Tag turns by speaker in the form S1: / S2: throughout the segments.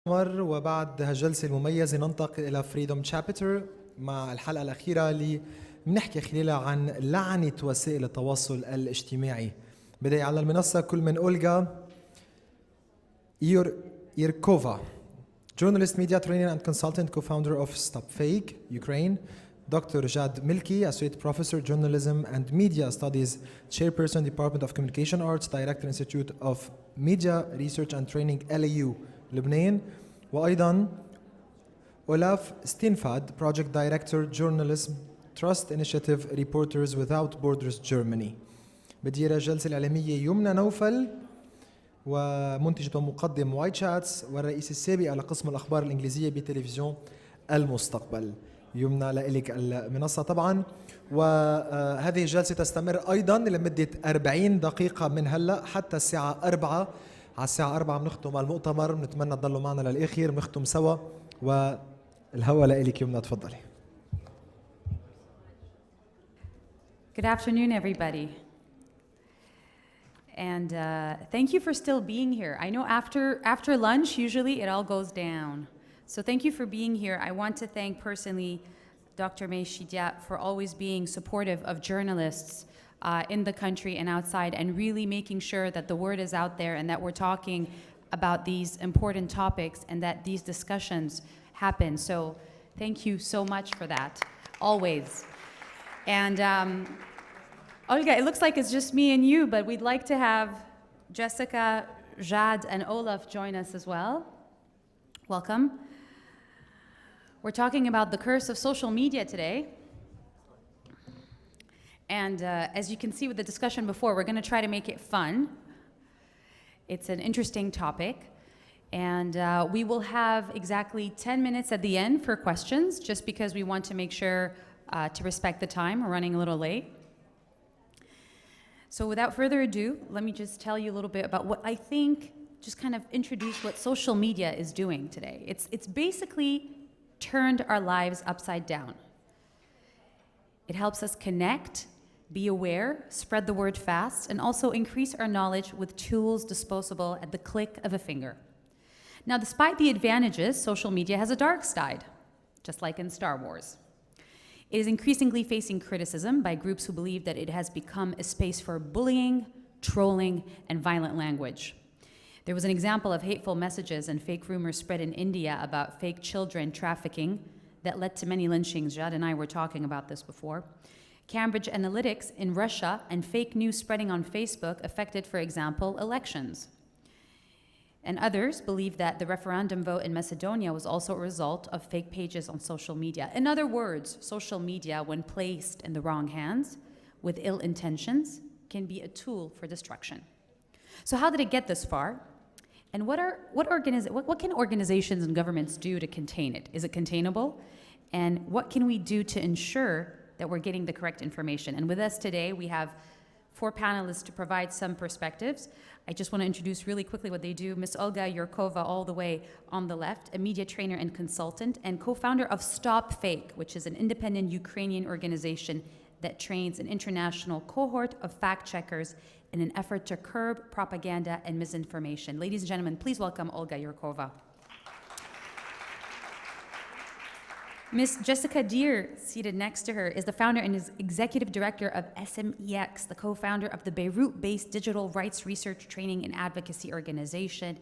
S1: وبعد هالجلسة المميزة ننتقل إلى Freedom Chapter مع الحلقة الأخيرة اللي بنحكي خلالها عن لعنة وسائل التواصل الاجتماعي. بداية على المنصة كل من أولغا Yurkova, journalist, media trainer and consultant, co-founder of Stop Fake, Ukraine. Dr. Jad Melki, associate professor, journalism and media studies, chairperson, Department of Communication Arts, director, Institute of Media Research and Training, LAU, Lebanon. وأيضا Olaf Steenfadt, project director, journalism, Trust Initiative, Reporters Without Borders, Germany. بدير الجلسة الإعلامية يمنى نوفل ومنتجة ومقدم وايت شاتس والرئيس السابق لقسم الأخبار الإنجليزية بتلفزيون المستقبل. يمنى لك المنصة طبعا، وهذه الجلسة تستمر أيضا لمدة 40 دقيقة من هلأ حتى الساعة 4. على الساعة 4 بنختم المؤتمر، بنتمنى تضلوا معنا للآخر، بنختم سوا والهوا لك يمنى، تفضلي.
S2: Good afternoon, everybody. And thank you for still being here. I know after lunch, usually it all goes down. So thank you for being here. I want to thank personally Dr. Chidiac for always being supportive of journalists in the country and outside, and really making sure that the word is out there and that we're talking about these important topics and that these discussions happen. So thank you so much for that, always. And Olga, it looks like it's just me and you, but we'd like to have Jessica, Jad, and Olaf join us as well. Welcome. We're talking about the curse of social media today. And as you can see with the discussion before, we're going to try to make it fun. It's an interesting topic. And we will have exactly 10 minutes at the end for questions, just because we want to make sure to respect the time. We're running a little late. So without further ado, let me just tell you a little bit about what I think, just kind of introduce what social media is doing today. It's basically turned our lives upside down. It helps us connect, be aware, spread the word fast, and also increase our knowledge with tools disposable at the click of a finger. Now, despite the advantages, social media has a dark side, just like in Star Wars. It is increasingly facing criticism by groups who believe that it has become a space for bullying, trolling, and violent language. There was an example of hateful messages and fake rumors spread in India about fake children trafficking that led to many lynchings. Jad and I were talking about this before. Cambridge Analytics in Russia and fake news spreading on Facebook affected, for example, elections. And others believe that the referendum vote in Macedonia was also a result of fake pages on social media. In other words, social media, when placed in the wrong hands with ill intentions, can be a tool for destruction. So how did it get this far? And what can organizations and governments do to contain it? Is it containable? And what can we do to ensure that we're getting the correct information? And with us today, we have 4 panelists to provide some perspectives. I just want to introduce really quickly what they do. Ms. Olga Yurkova, all the way on the left, a media trainer and consultant, and co-founder of Stop Fake, which is an independent Ukrainian organization that trains an international cohort of fact-checkers in an effort to curb propaganda and misinformation. Ladies and gentlemen, please welcome Olga Yurkova. Ms. Jessica Deer, seated next to her, is the founder and is executive director of SMEX, the co-founder of the Beirut-based digital rights research training and advocacy organization.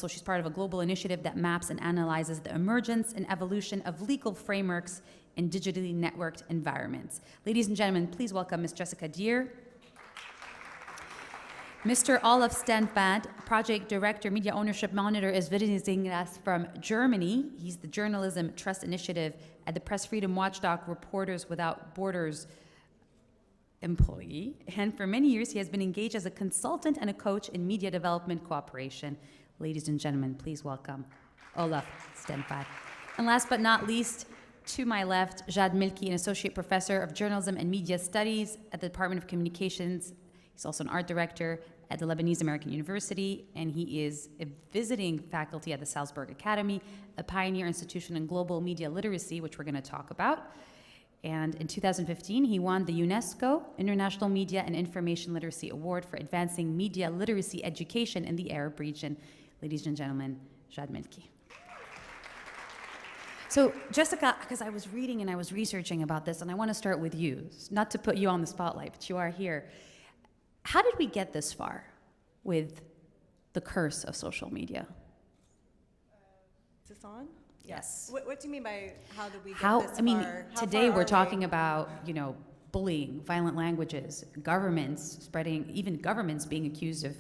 S2: She's part of a global initiative that maps and analyzes the emergence and evolution of legal frameworks in digitally networked environments. Ladies and gentlemen, please welcome Ms. Jessica Deer. Mr. Olaf Steenfadt, Project Director, Media Ownership Monitor, is visiting us from Germany. He's the Journalism Trust Initiative at the Press Freedom Watchdog Reporters Without Borders employee. And for many years, he has been engaged as a consultant and a coach in media development cooperation. Ladies and gentlemen, please welcome Olaf Steenfadt. And last but not least, to my left, Jad Melki, an associate professor of journalism and media studies at the Department of Communications. He's also an art director at the Lebanese American University, and he is a visiting faculty at the Salzburg Academy, a pioneer institution in global media literacy, which we're going to talk about. And in 2015, he won the UNESCO International Media and Information Literacy Award for advancing media literacy education in the Arab region. Ladies and gentlemen, Jad Melki. So, Jessica, because I was reading and I was researching about this, and I want to start with you, not to put you on the spotlight, but you are here. How did we get this far with the curse of social media?
S3: Is this on?
S2: Yes.
S3: What do you mean by how did we get
S2: How,
S3: this
S2: I mean,
S3: far? How
S2: today
S3: far
S2: we're
S3: are
S2: talking
S3: we?
S2: about, bullying, violent languages, governments spreading, even governments being accused of,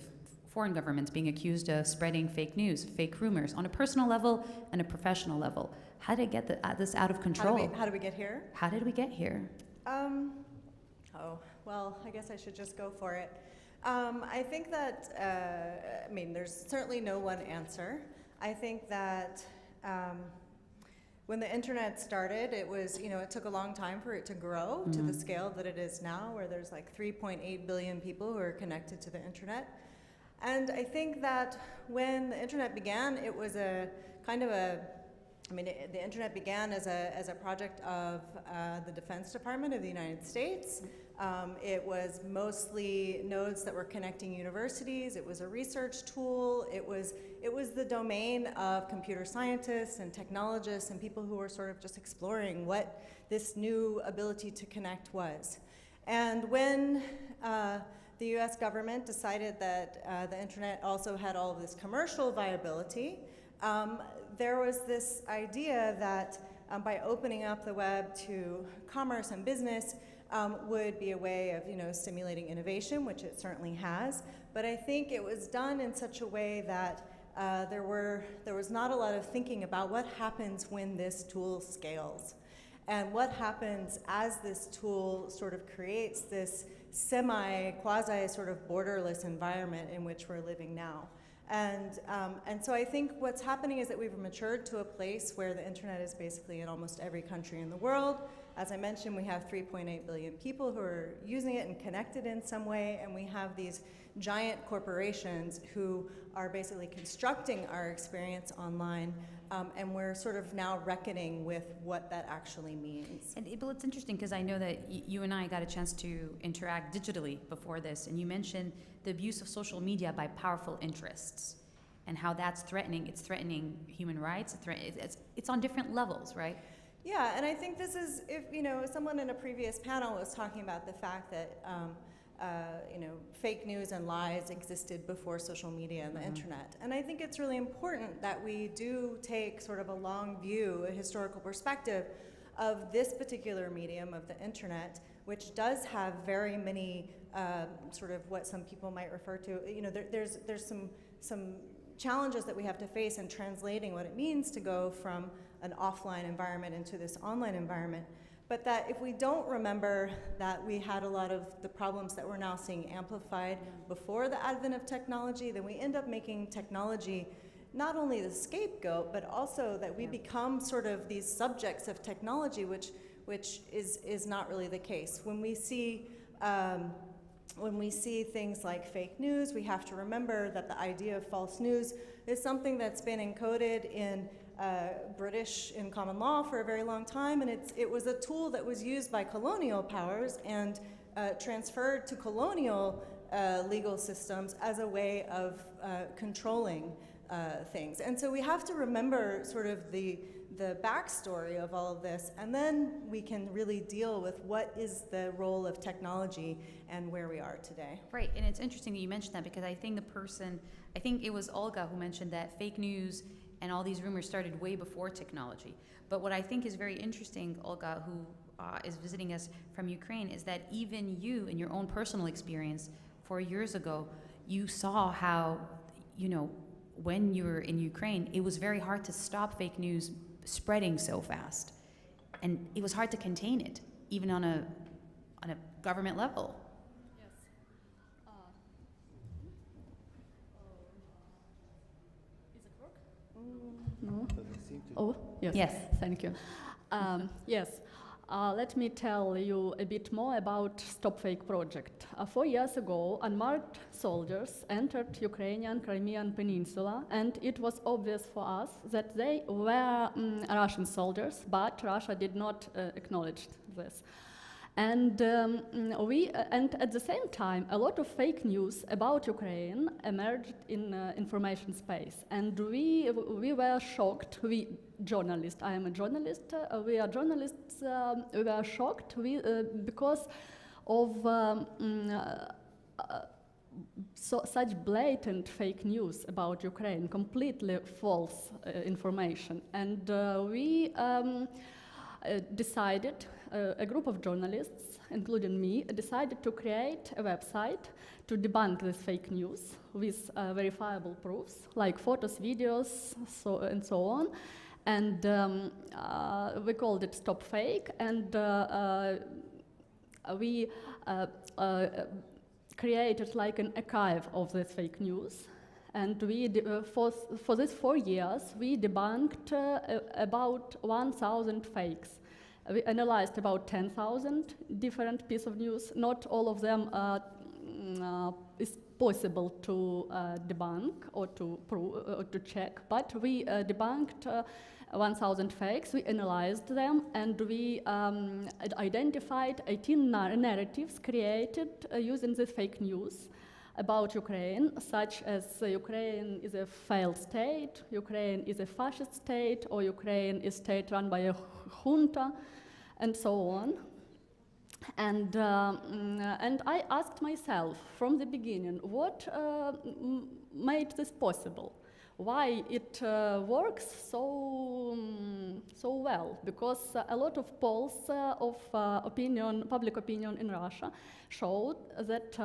S2: foreign governments being accused of spreading fake news, fake rumors on a personal level and a professional level. How did it get this out of control?
S3: How did we get here?
S2: How did we get here?
S3: Oh, well, I guess I should just go for it. I think that, there's certainly no one answer. I think that when the internet started, it was, it took a long time for it to grow to the scale that it is now, where there's like 3.8 billion people who are connected to the internet. And I think that when the internet began, it was a kind of a, the internet began as a project of the Defense Department of the United States. It was mostly nodes that were connecting universities. It was a research tool. It was the domain of computer scientists and technologists and people who were sort of just exploring what this new ability to connect was. And when the US government decided that the internet also had all of this commercial viability, there was this idea that by opening up the web to commerce and business would be a way of stimulating innovation, which it certainly has. But I think it was done in such a way that there was not a lot of thinking about what happens when this tool scales, and what happens as this tool sort of creates this quasi sort of borderless environment in which we're living now. And so I think what's happening is that we've matured to a place where the internet is basically in almost every country in the world. As I mentioned, we have 3.8 billion people who are using it and connected in some way, and we have these giant corporations who are basically constructing our experience online, and we're sort of now reckoning with what that actually means.
S2: Well, it's interesting because I know that you and I got a chance to interact digitally before this, and you mentioned the abuse of social media by powerful interests and how that's threatening. It's threatening human rights. It's on different levels, right?
S3: Yeah, and I think this is, if someone in a previous panel was talking about the fact that fake news and lies existed before social media and the internet. And I think it's really important that we do take sort of a long view, a historical perspective of this particular medium of the internet, which does have very many sort of what some people might refer to, there's some challenges that we have to face in translating what it means to go from an offline environment into this online environment. But that if we don't remember that we had a lot of the problems that we're now seeing amplified before the advent of technology, then we end up making technology not only the scapegoat, but also that we become sort of these subjects of technology, which is not really the case. When we see things like fake news, we have to remember that the idea of false news is something that's been encoded in British in common law for a very long time, and it was a tool that was used by colonial powers and transferred to colonial legal systems as a way of controlling things. And so we have to remember sort of the backstory of all of this, and then we can really deal with what is the role of technology and where we are today.
S2: Right, and it's interesting that you mentioned that because I think it was Olga who mentioned that fake news and all these rumors started way before technology. But what I think is very interesting, Olga, who is visiting us from Ukraine, is that even you, in your own personal experience 4 years ago, you saw how, when you were in Ukraine, it was very hard to stop fake news spreading so fast. And it was hard to contain it, even on a government level.
S4: No? Oh, yes.
S2: Yes.
S4: Thank you. Yes. Let me tell you a bit more about Stop Fake project. 4 years ago, unmarked soldiers entered Ukrainian Crimean Peninsula, and it was obvious for us that they were Russian soldiers, but Russia did not acknowledge this. And and at the same time, a lot of fake news about Ukraine emerged in information space, and we were shocked. We journalists, I am a journalist. We are journalists. We were shocked because of such blatant fake news about Ukraine, completely false information, and we decided. A group of journalists, including me, decided to create a website to debunk this fake news with verifiable proofs, like photos, videos, and so on. And we called it Stop Fake, and we created like an archive of this fake news. And we, for these 4 years, we debunked about 1,000 fakes. We analyzed about 10,000 different pieces of news. Not all of them is possible to debunk or to prove or to check, but we debunked 1,000 fakes. We analyzed them, and we identified 18 narratives created using this fake news about Ukraine, such as Ukraine is a failed state, Ukraine is a fascist state, or Ukraine is a state run by a junta, and so on. And I asked myself from the beginning, what made this possible? Why it works so well? Because a lot of polls of public opinion in Russia showed that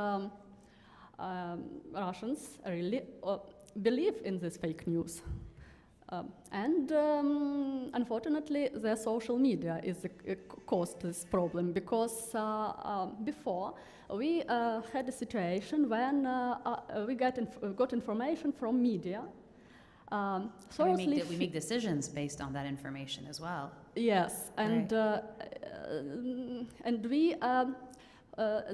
S4: Russians really believe in this fake news. Unfortunately, the social media caused this problem, because before we had a situation when we got information from media.
S2: We make decisions based on that information as well.
S4: Yes, and
S2: right.
S4: And we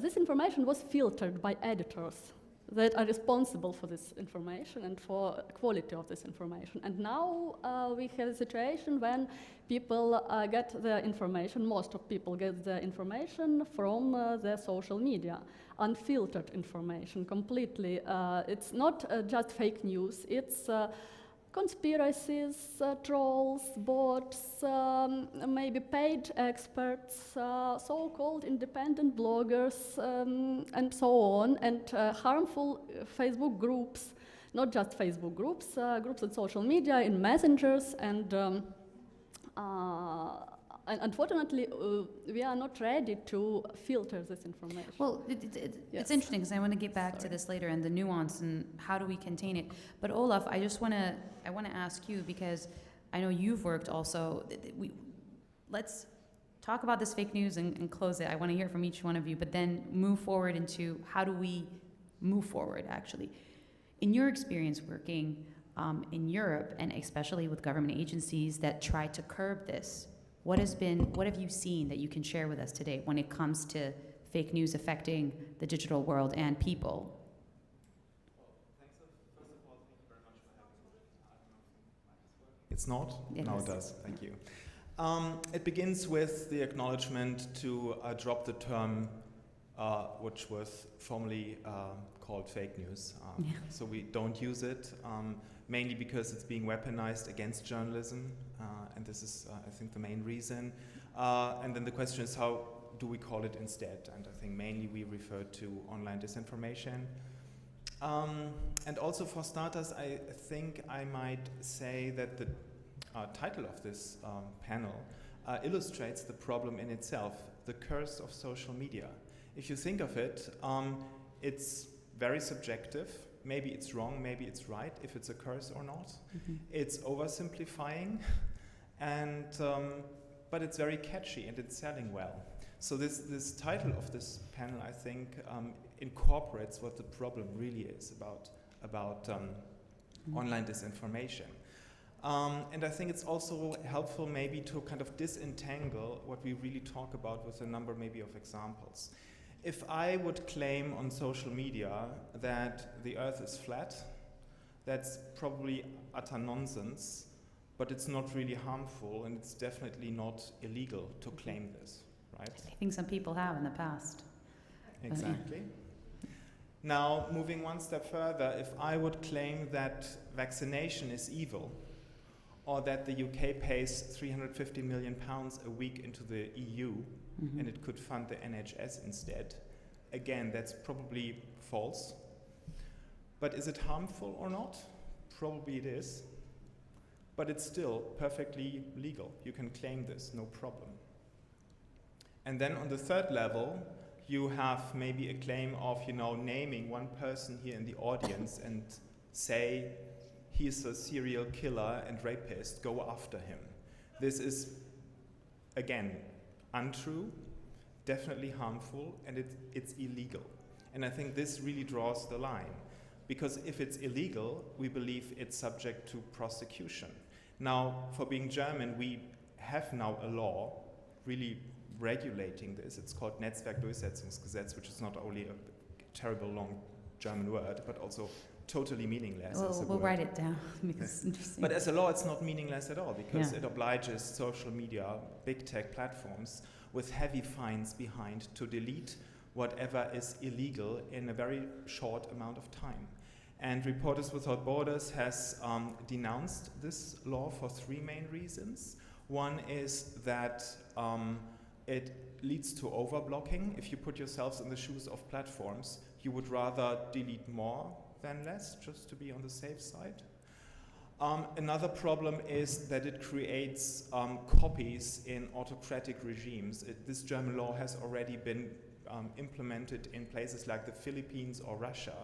S4: this information was filtered by editors that are responsible for this information and for quality of this information. And now we have a situation when people get the information, most of people get the information from the social media, unfiltered information completely. It's not just fake news, it's conspiracies, trolls, bots, maybe paid experts, so-called independent bloggers, and so on, and harmful Facebook groups, not just Facebook groups, groups on social media, in messengers, and unfortunately, we are not ready to filter this information.
S2: Well, it's interesting, because I want to get back to this later and the nuance and how do we contain it. But Olaf, I want to ask you, because I know you've worked also. Let's talk about this fake news and close it. I want to hear from each one of you, but then move forward into how do we move forward, actually. In your experience working in Europe, and especially with government agencies that try to curb this, what have you seen that you can share with us today when it comes to fake news affecting the digital world and people?
S5: First of all, thank you very much for having me. I don't know if it's not? Now it does. Thank you. It begins with the acknowledgement to drop the term which was formerly called fake news. So we don't use it, mainly because it's being weaponized against journalism, and this is, I think, the main reason. And then the question is, how do we call it instead? And I think mainly we refer to online disinformation. And also, for starters, I think I might say that the title of this panel illustrates the problem in itself, the curse of social media. If you think of it, it's very subjective. Maybe it's wrong, maybe it's right, if it's a curse or not. Mm-hmm. It's oversimplifying, and but it's very catchy and it's selling well. So this title of this panel, I think, incorporates what the problem really is about online disinformation. And I think it's also helpful maybe to kind of disentangle what we really talk about with a number maybe of examples. If I would claim on social media that the Earth is flat, that's probably utter nonsense, but it's not really harmful, and it's definitely not illegal to claim this, right?
S2: I think some people have in the past.
S5: Exactly. Now, moving one step further, if I would claim that vaccination is evil, or that the UK pays £350 million a week into the EU, and it could fund the NHS instead, again, that's probably false. But is it harmful or not? Probably it is. But it's still perfectly legal. You can claim this, no problem. And then on the third level, you have maybe a claim of, naming one person here in the audience and say, he's a serial killer and rapist, go after him. This is, again, untrue, definitely harmful, and it's illegal. And I think this really draws the line. Because if it's illegal, we believe it's subject to prosecution. Now, for being German, we have now a law really regulating this. It's called Netzwerkdurchsetzungsgesetz, which is not only a terrible long German word, but also totally meaningless.
S2: We'll write it down because it's interesting.
S5: But as a law, it's not meaningless at all, because it obliges social media, big tech platforms, with heavy fines behind to delete whatever is illegal in a very short amount of time. And Reporters Without Borders has denounced this law for three main reasons. One is that it leads to overblocking. If you put yourselves in the shoes of platforms, you would rather delete more than less, just to be on the safe side. Another problem is that it creates copies in autocratic regimes. This German law has already been implemented in places like the Philippines or Russia,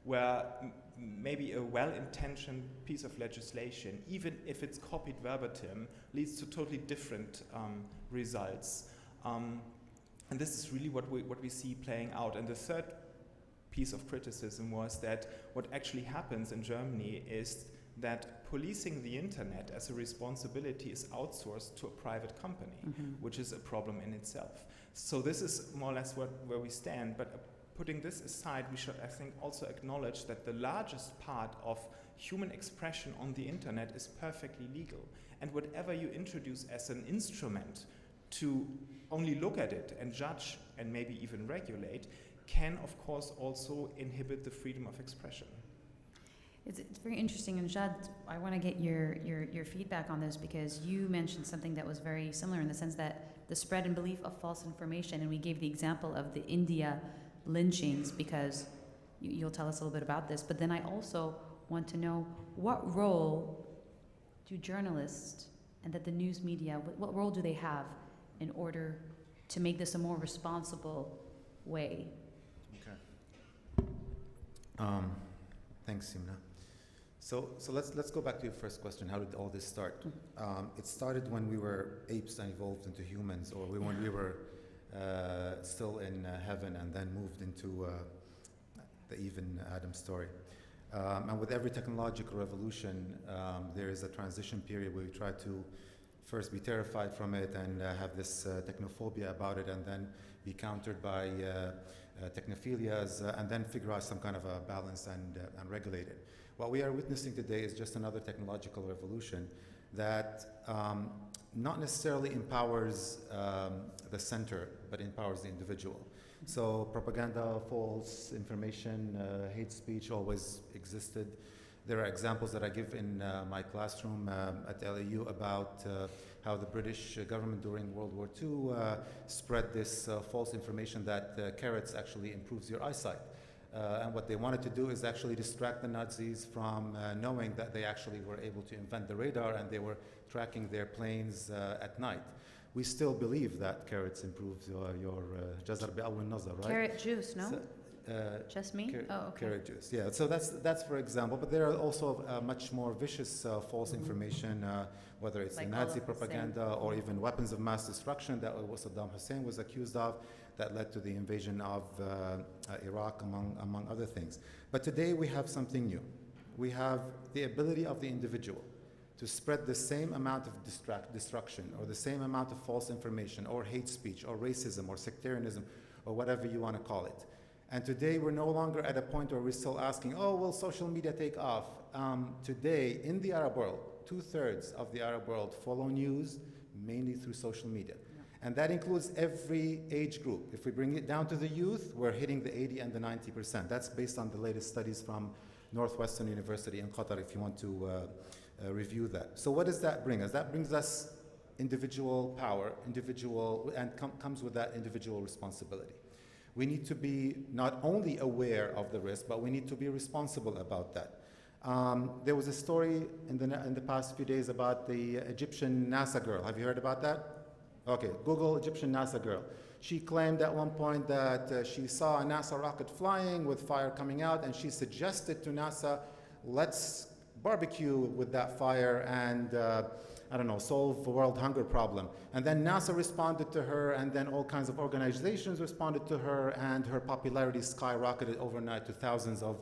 S5: where maybe a well-intentioned piece of legislation, even if it's copied verbatim, leads to totally different results. And this is really what we see playing out. And the third piece of criticism was that what actually happens in Germany is that policing the internet as a responsibility is outsourced to a private company, which is a problem in itself. So this is more or less where we stand, but putting this aside, we should, I think, also acknowledge that the largest part of human expression on the internet is perfectly legal. And whatever you introduce as an instrument to only look at it and judge and maybe even regulate can, of course, also inhibit the freedom of expression.
S2: It's very interesting, and Jad, I want to get your feedback on this, because you mentioned something that was very similar in the sense that the spread and belief of false information, and we gave the example of the India lynchings, because you'll tell us a little bit about this, but then I also want to know what role do journalists and that the news media, what role do they have in order to make this a more responsible way?
S6: Okay. Thanks, Youmna. So let's go back to your first question. How did all this start? It started when we were apes and evolved into humans, or when we were still in heaven and then moved into the even Adam story. And with every technological revolution, there is a transition period where we try to first be terrified from it and have this technophobia about it, and then be countered by technophilias, and then figure out some kind of a balance and regulate it. What we are witnessing today is just another technological revolution that not necessarily empowers the center, but empowers the individual. So propaganda, false information, hate speech always existed. There are examples that I give in my classroom at LAU about how the British government during World War II spread this false information that carrots actually improves your eyesight. And what they wanted to do is actually distract the Nazis from knowing that they actually were able to invent the radar and they were tracking their planes at night. We still believe that carrots improves your jazar bi'awwal nazar, right?
S2: Carrot juice, no?
S6: So,
S2: just me? Oh, okay.
S6: Carrot juice, yeah. So that's for example, but there are also much more vicious false information, whether it's
S2: Like
S6: the Nazi
S2: Olaf
S6: propaganda or even weapons of mass destruction that Saddam Hussein was accused of, that led to the invasion of Iraq, among other things. But today we have something new. We have the ability of the individual to spread the same amount of destruction or the same amount of false information or hate speech or racism or sectarianism or whatever you want to call it. And today we're no longer at a point where we're still asking, oh, will social media take off? Today, in the Arab world, 2/3 of the Arab world follow news mainly through social media. And that includes every age group. If we bring it down to the youth, we're hitting the 80 and the 90%. That's based on the latest studies from Northwestern University in Qatar, if you want to review that. So what does that bring us? That brings us individual power, and comes with that individual responsibility. We need to be not only aware of the risk, but we need to be responsible about that. There was a story in the past few days about the Egyptian NASA girl. Have you heard about that? Okay, Google Egyptian NASA girl. She claimed at one point that she saw a NASA rocket flying with fire coming out, and she suggested to NASA, let's barbecue with that fire and I don't know, solve the world hunger problem. And then NASA responded to her, and then all kinds of organizations responded to her, and her popularity skyrocketed overnight to thousands of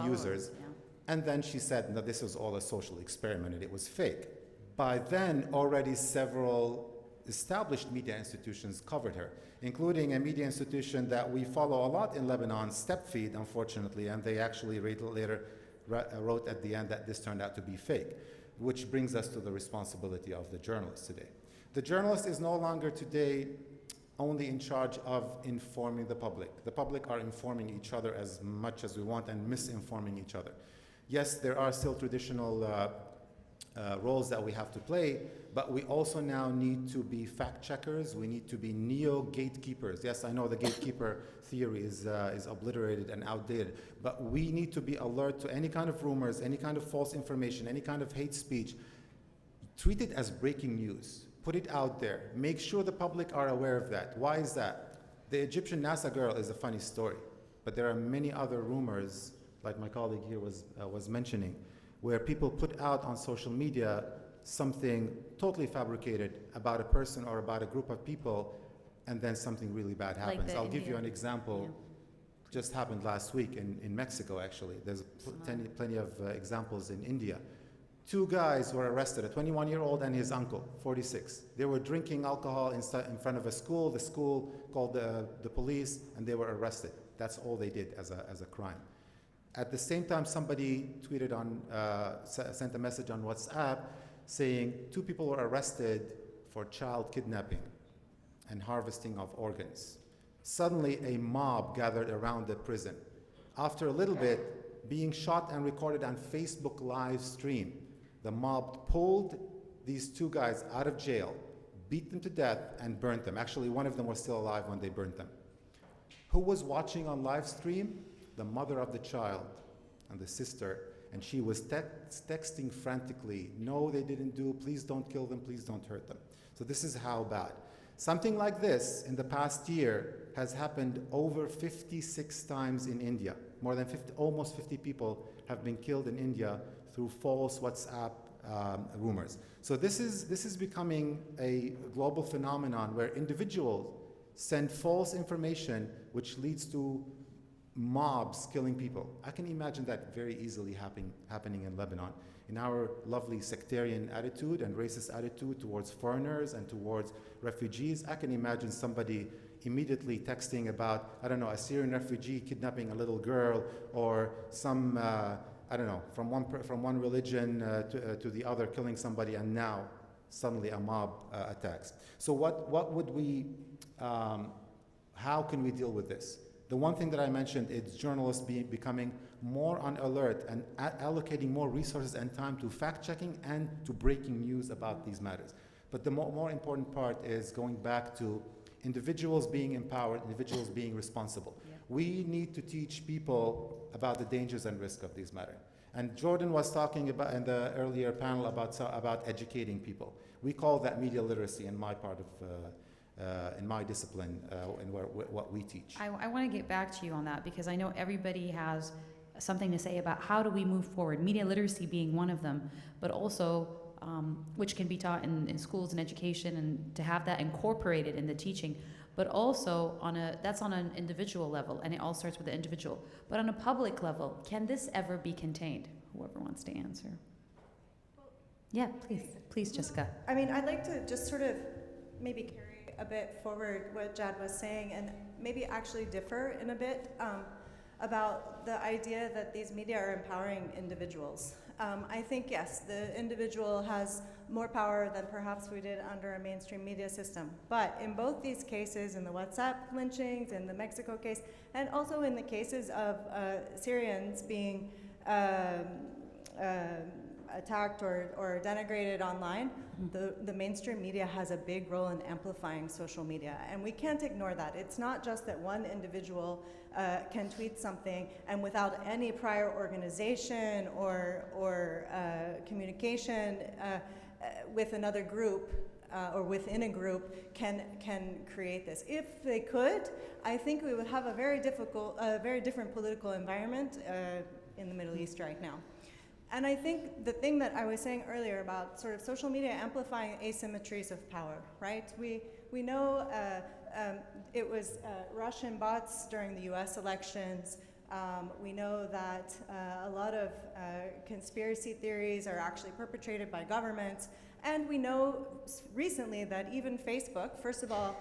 S6: users.
S2: Yeah.
S6: And then she said, no, this was all a social experiment and it was fake. By then, already several established media institutions covered her, including a media institution that we follow a lot in Lebanon, StepFeed, unfortunately, and they actually later wrote at the end that this turned out to be fake, which brings us to the responsibility of the journalist today. The journalist is no longer today only in charge of informing the public. The public are informing each other as much as we want and misinforming each other. Yes, there are still traditional roles that we have to play, but we also now need to be fact checkers. We need to be neo-gatekeepers. Yes, I know the gatekeeper theory is obliterated and outdated, but we need to be alert to any kind of rumors, any kind of false information, any kind of hate speech. Treat it as breaking news. Put it out there. Make sure the public are aware of that. Why is that? The Egyptian NASA girl is a funny story, but there are many other rumors, like my colleague here was mentioning, where people put out on social media something totally fabricated about a person or about a group of people, and then something really bad happens.
S2: Like
S6: I'll give you an example.
S2: Yeah.
S6: Just happened last week in Mexico, actually. There's plenty of examples in India. 2 guys were arrested, a 21-year-old and his uncle, 46. They were drinking alcohol in front of a school. The school called the police, and they were arrested. That's all they did as a crime. At the same time, somebody tweeted sent a message on WhatsApp saying 2 people were arrested for child kidnapping and harvesting of organs. Suddenly, a mob gathered around the prison. After a little bit, being shot and recorded on Facebook live stream, the mob pulled these 2 guys out of jail, beat them to death, and burnt them. Actually, one of them was still alive when they burnt them. Who was watching on live stream? The mother of the child and the sister, and she was texting frantically, no, they didn't do, please don't kill them, please don't hurt them. So this is how bad. Something like this in the past year has happened over 56 times in India. More than almost 50 people have been killed in India through false WhatsApp rumors. So this is becoming a global phenomenon where individuals send false information which leads to mobs killing people. I can imagine that very easily happening in Lebanon. In our lovely sectarian attitude and racist attitude towards foreigners and towards refugees, I can imagine somebody immediately texting about, I don't know, a Syrian refugee kidnapping a little girl, or some, I don't know, from one religion to the other killing somebody, and now suddenly a mob attacks. So what would we, how can we deal with this? The one thing that I mentioned is journalists becoming more on alert and allocating more resources and time to fact-checking and to breaking news about these matters. But the more important part is going back to individuals being empowered, individuals being responsible. Yeah. We need to teach people about the dangers and risks of these matters. And Jordan was talking about in the earlier panel about educating people. We call that media literacy in my part of in my discipline and what we teach.
S2: I want to get back to you on that, because I know everybody has something to say about how do we move forward, media literacy being one of them, but also which can be taught in schools and education, and to have that incorporated in the teaching, but also that's on an individual level, and it all starts with the individual. But on a public level, can this ever be contained? Whoever wants to answer. Yeah, please, Jessica.
S3: I mean, I'd like to just sort of maybe carry a bit forward what Jad was saying, and maybe actually differ in a bit about the idea that these media are empowering individuals. I think, yes, the individual has more power than perhaps we did under a mainstream media system. But in both these cases, in the WhatsApp lynchings, in the Mexico case, and also in the cases of Syrians being attacked or denigrated online, the mainstream media has a big role in amplifying social media, and we can't ignore that. It's not just that one individual can tweet something and without any prior organization or communication with another group or within a group can create this. If they could, I think we would have a very different political environment in the Middle East right now. And I think the thing that I was saying earlier about sort of social media amplifying asymmetries of power, right? We know it was Russian bots during the US elections. We know that a lot of conspiracy theories are actually perpetrated by governments. And we know recently that even Facebook, first of all,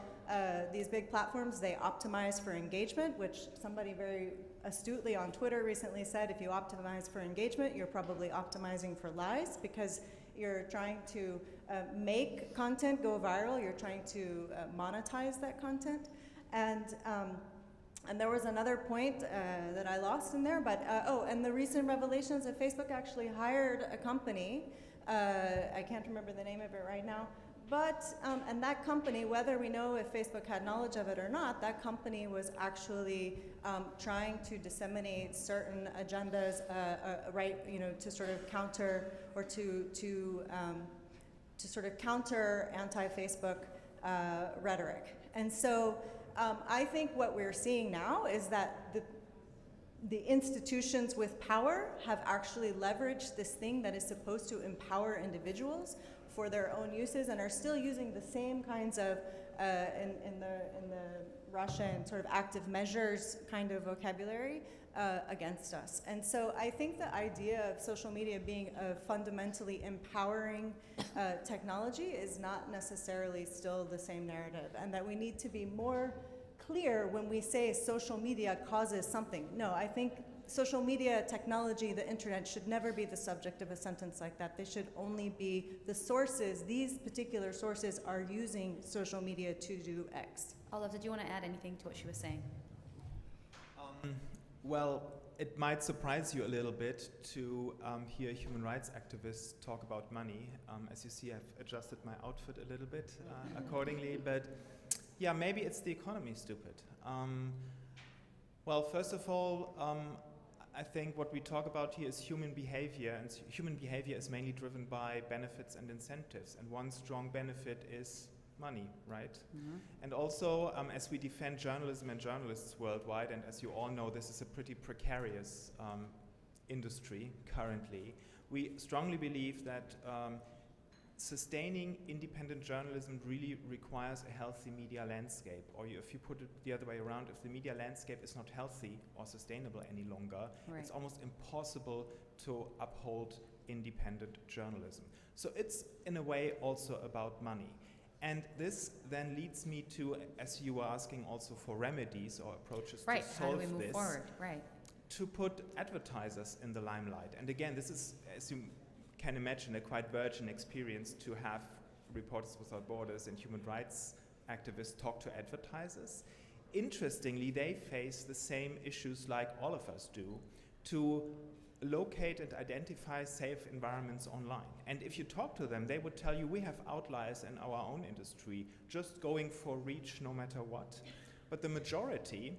S3: these big platforms, they optimize for engagement, which somebody very astutely on Twitter recently said, if you optimize for engagement, you're probably optimizing for lies, because you're trying to make content go viral, you're trying to monetize that content. And there was another point that I lost in there, but and the recent revelations that Facebook actually hired a company, I can't remember the name of it right now, but, and that company, whether we know if Facebook had knowledge of it or not, that company was actually trying to disseminate certain agendas, right, you know, to sort of counter or to sort of counter anti-Facebook rhetoric. And so I think what we're seeing now is that the institutions with power have actually leveraged this thing that is supposed to empower individuals for their own uses, and are still using the same kinds of, in the Russian sort of active measures kind of vocabulary against us. And so I think the idea of social media being a fundamentally empowering technology is not necessarily still the same narrative, and that we need to be more clear when we say social media causes something. No, I think social media, technology, the internet should never be the subject of a sentence like that. They should only be the sources. These particular sources are using social media to do X.
S2: Olaf, did you want to add anything to what she was saying?
S5: Well, it might surprise you a little bit to hear human rights activists talk about money. As you see, I've adjusted my outfit a little bit accordingly, but yeah, maybe it's the economy, stupid. Well, first of all, I think what we talk about here is human behavior, and human behavior is mainly driven by benefits and incentives, and one strong benefit is money, right? Mm-hmm. And also, as we defend journalism and journalists worldwide, and as you all know, this is a pretty precarious industry currently, we strongly believe that sustaining independent journalism really requires a healthy media landscape, or if you put it the other way around, if the media landscape is not healthy or sustainable any longer, right, it's almost impossible to uphold independent journalism. So it's in a way also about money. And this then leads me to, as you were asking also for remedies or approaches
S2: right,
S5: to solve this.
S2: How do we move forward? Right.
S5: To put advertisers in the limelight. And again, this is, as you can imagine, a quite virgin experience to have Reporters Without Borders and human rights activists talk to advertisers. Interestingly, they face the same issues like all of us do, to locate and identify safe environments online. And if you talk to them, they would tell you we have outliers in our own industry, just going for reach no matter what. But the majority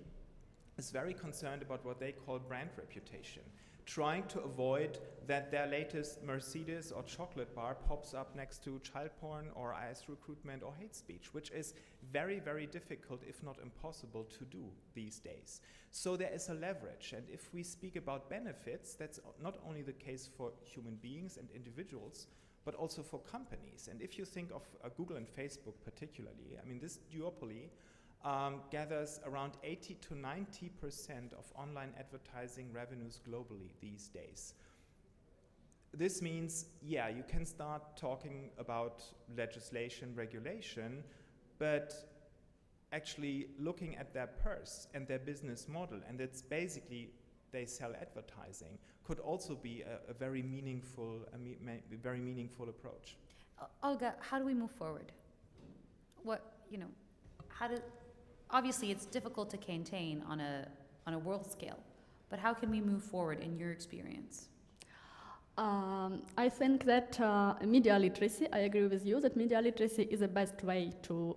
S5: is very concerned about what they call brand reputation, trying to avoid that their latest Mercedes or chocolate bar pops up next to child porn or IS recruitment or hate speech, which is very, very difficult, if not impossible, to do these days. So there is a leverage, and if we speak about benefits, that's not only the case for human beings and individuals, but also for companies. And if you think of Google and Facebook particularly, I mean, this duopoly gathers around 80 to 90% of online advertising revenues globally these days. This means, yeah, you can start talking about legislation, regulation, but actually looking at their purse and their business model, and it's basically they sell advertising, could also be a very meaningful approach.
S2: Olga, how do we move forward? Obviously it's difficult to contain on a world scale, but how can we move forward in your experience?
S4: I think that media literacy, I agree with you that media literacy is the best way to,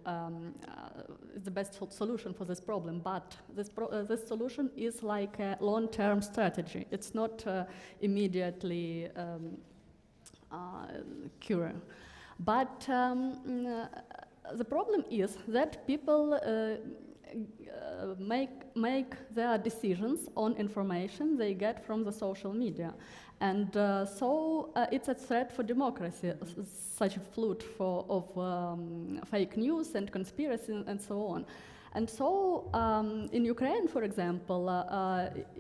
S4: is the best solution for this problem, but this solution is like a long-term strategy. It's not immediately cure. But the problem is that people make their decisions on information they get from the social media. And so it's a threat for democracy, such a flood of fake news and conspiracy and so on. And so in Ukraine, for example,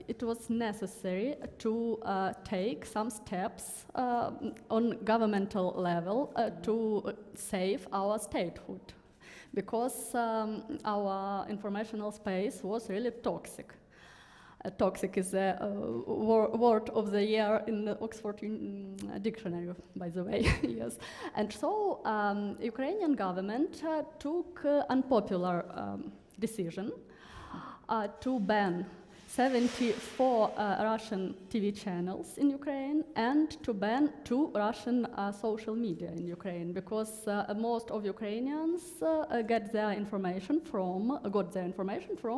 S4: it was necessary to take some steps on governmental level to save our statehood, because our informational space was really toxic. Toxic is a word of the year in the Oxford Dictionary, by the way. Yes. And so Ukrainian government took unpopular decision to ban 74 Russian TV channels in Ukraine and to ban 2 Russian social media in Ukraine, because most of Ukrainians got their information from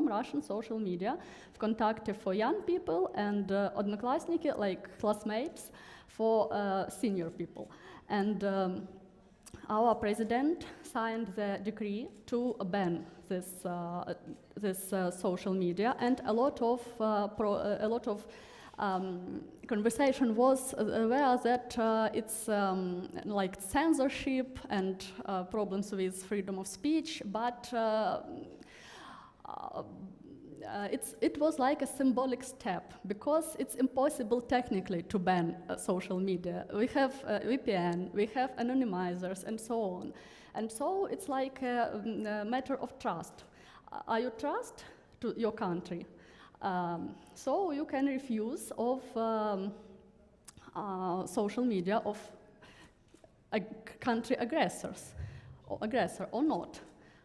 S4: Russian social media, Vkontakte for young people and Odnoklassniki, like classmates, for senior people. And our president signed the decree to ban this social media, and a lot of conversation was there that it's like censorship and problems with freedom of speech, but it was like a symbolic step, because it's impossible technically to ban social media. We have VPN, we have anonymizers, and so on. And so it's like a matter of trust. Are you trust to your country? So you can refuse of social media of a country aggressor or not.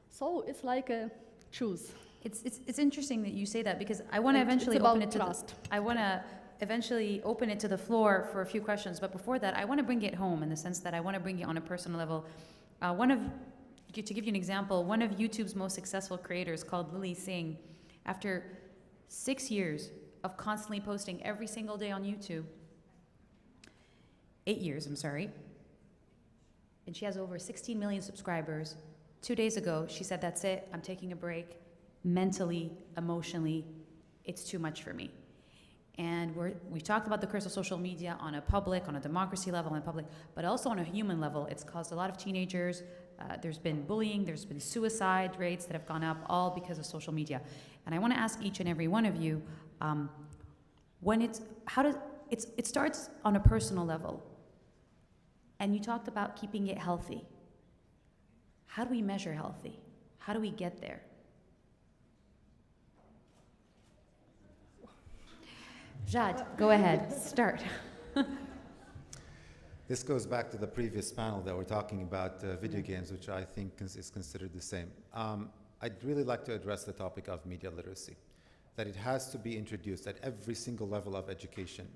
S4: So it's like a choose.
S2: It's interesting that you say that, because I want to eventually open it to
S4: trust.
S2: I want to eventually open it to the floor for a few questions, but before that, I want to bring it home in the sense that I want to bring it on a personal level. To give you an example, one of YouTube's most successful creators, called Lily Singh, after 6 years of constantly posting every single day on YouTube, 8 years, I'm sorry, and she has over 16 million subscribers. 2 days ago, she said, that's it, I'm taking a break. Mentally, emotionally, it's too much for me. And we've talked about the curse of social media on a democracy level in public, but also on a human level. It's caused a lot of teenagers, there's been bullying, there's been suicide rates that have gone up, all because of social media. And I want to ask each and every one of you, it starts on a personal level, and you talked about keeping it healthy. How do we measure healthy? How do we get there? Jad, go ahead, start.
S6: This goes back to the previous panel that we're talking about video games, which I think is considered the same. I'd really like to address the topic of media literacy, that it has to be introduced at every single level of education,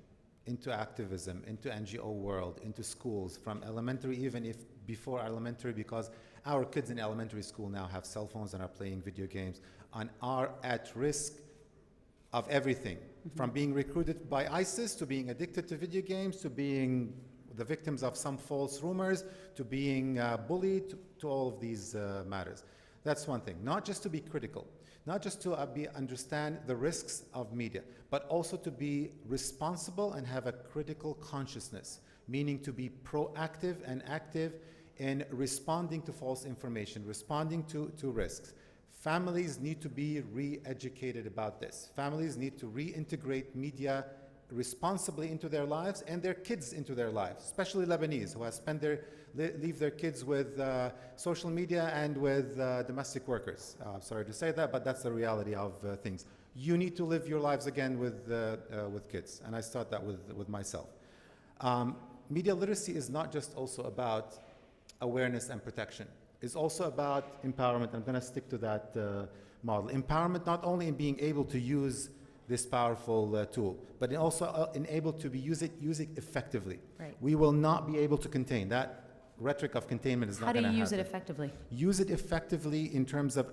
S6: into activism, into NGO world, into schools, from elementary, even if before elementary, because our kids in elementary school now have cell phones and are playing video games and are at risk of everything, from being recruited by ISIS, to being addicted to video games, to being the victims of some false rumors, to being bullied, to all of these matters. That's one thing. Not just to be critical, not just to understand the risks of media, but also to be responsible and have a critical consciousness, meaning to be proactive and active in responding to false information, responding to risks. Families need to be re-educated about this. Families need to reintegrate media responsibly into their lives and their kids into their lives, especially Lebanese, who have spent leave their kids with social media and with domestic workers. Sorry to say that, but that's the reality of things. You need to live your lives again with kids, and I start that with myself. Media literacy is not just also about awareness and protection. It's also about empowerment. I'm going to stick to that model. Empowerment not only in being able to use this powerful tool, but also in able to use it effectively.
S2: Right.
S6: We will not be able to contain. That rhetoric of containment is not going to happen.
S2: How do you use it effectively?
S6: Use it effectively in terms of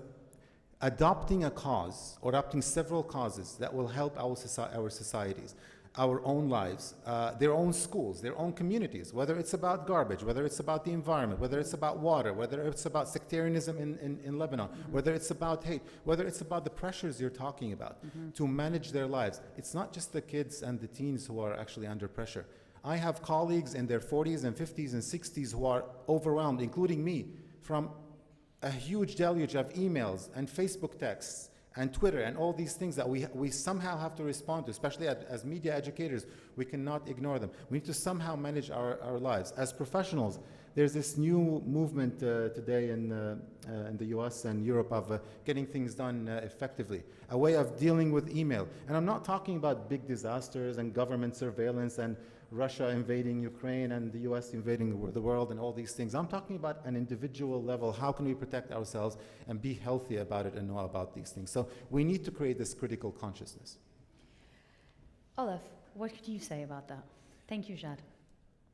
S6: adopting a cause or adopting several causes that will help our societies, our own lives, their own schools, their own communities, whether it's about garbage, whether it's about the environment, whether it's about water, whether it's about sectarianism in Lebanon, whether it's about hate, whether it's about the pressures you're talking about to manage their lives. It's not just the kids and the teens who are actually under pressure. I have colleagues in their 40s and 50s and 60s who are overwhelmed, including me, from a huge deluge of emails and Facebook texts and Twitter and all these things that we somehow have to respond to, especially as media educators. We cannot ignore them. We need to somehow manage our lives. As professionals, there's this new movement today in the US and Europe of getting things done effectively, a way of dealing with email. And I'm not talking about big disasters and government surveillance and Russia invading Ukraine and the US invading the world and all these things. I'm talking about an individual level. How can we protect ourselves and be healthy about it and know about these things? So we need to create this critical consciousness.
S2: Olaf, what could you say about that? Thank you, Jad.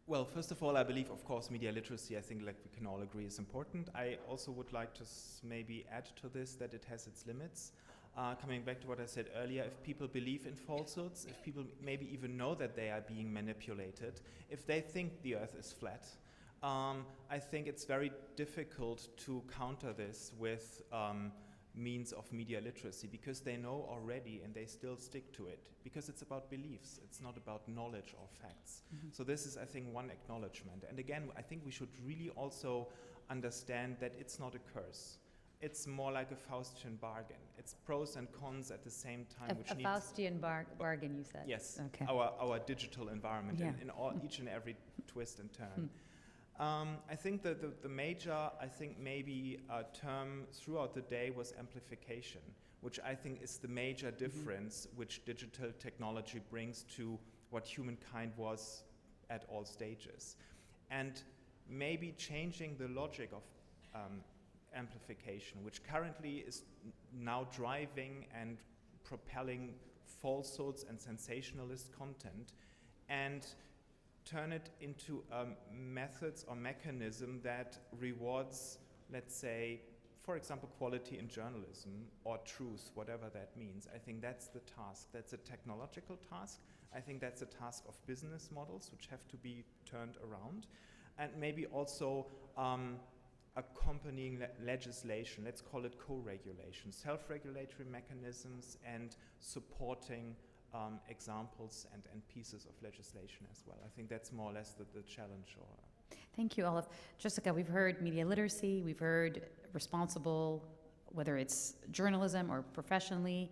S5: Well, first of all, I believe, of course, media literacy, I think like we can all agree is important. I also would like to maybe add to this that it has its limits. Coming back to what I said earlier, if people believe in falsehoods, if people maybe even know that they are being manipulated, if they think the earth is flat, I think it's very difficult to counter this with means of media literacy, because they know already and they still stick to it, because it's about beliefs, it's not about knowledge or facts. So this is, I think, one acknowledgement. And again, I think we should really also understand that it's not a curse. It's more like a Faustian bargain. It's pros and cons at the same time.
S2: A Faustian bargain, you said?
S5: Yes,
S2: okay.
S5: our digital environment
S2: Yeah.
S5: in each and every twist and turn. I think that the major, maybe term throughout the day was amplification, which I think is the major difference which digital technology brings to what humankind was at all stages. And maybe changing the logic of amplification, which currently is now driving and propelling falsehoods and sensationalist content, and turn it into methods or mechanism that rewards, let's say, for example, quality in journalism or truth, whatever that means. I think that's the task. That's a technological task. I think that's a task of business models which have to be turned around, and maybe also accompanying legislation, let's call it co-regulation, self-regulatory mechanisms, and supporting examples and pieces of legislation as well. I think that's more or less the challenge.
S2: Thank you, Olaf. Jessica, we've heard media literacy, we've heard responsible, whether it's journalism or professionally.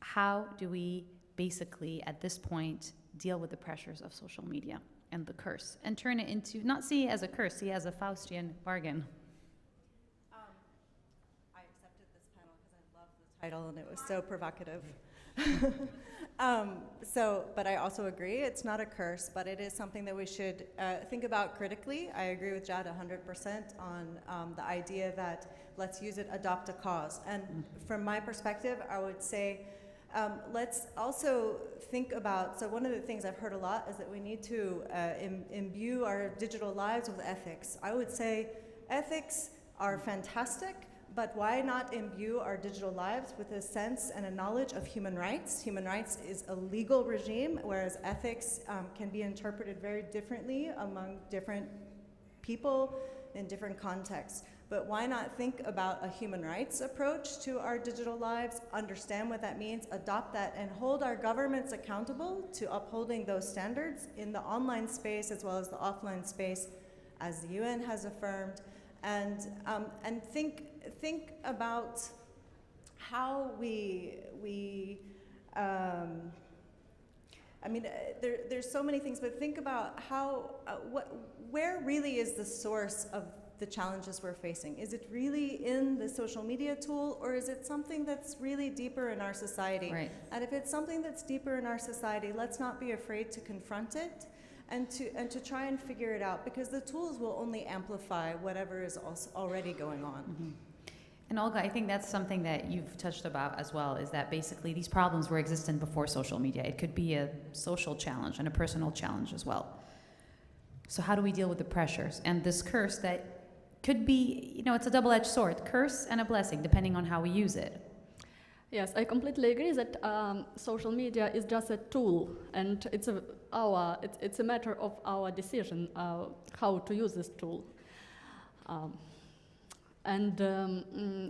S2: How do we basically, at this point, deal with the pressures of social media and the curse, and turn it into, not see it as a curse, see it as a Faustian bargain?
S3: I accepted this panel because I love the title and it was so provocative. But I also agree, it's not a curse, but it is something that we should think about critically. I agree with Jad 100% on the idea that let's use it, adopt a cause. And from my perspective, I would say, let's also think about, so one of the things I've heard a lot is that we need to imbue our digital lives with ethics. I would say ethics are fantastic, but why not imbue our digital lives with a sense and a knowledge of human rights? Human rights is a legal regime, whereas ethics can be interpreted very differently among different people in different contexts. But why not think about a human rights approach to our digital lives, understand what that means, adopt that, and hold our governments accountable to upholding those standards in the online space as well as the offline space, as the UN has affirmed, and think about how there's so many things, but think about how, where really is the source of the challenges we're facing? Is it really in the social media tool, or is it something that's really deeper in our society?
S2: Right.
S3: And if it's something that's deeper in our society, let's not be afraid to confront it. and to try and figure it out, because the tools will only amplify whatever is already going on.
S2: Mm-hmm. And Olga, I think that's something that you've touched about as well, is that basically these problems were existent before social media. It could be a social challenge and a personal challenge as well. So how do we deal with the pressures and this curse that could be, it's a double-edged sword, curse and a blessing, depending on how we use it?
S4: Yes, I completely agree that social media is just a tool, and it's a matter of our decision how to use this tool.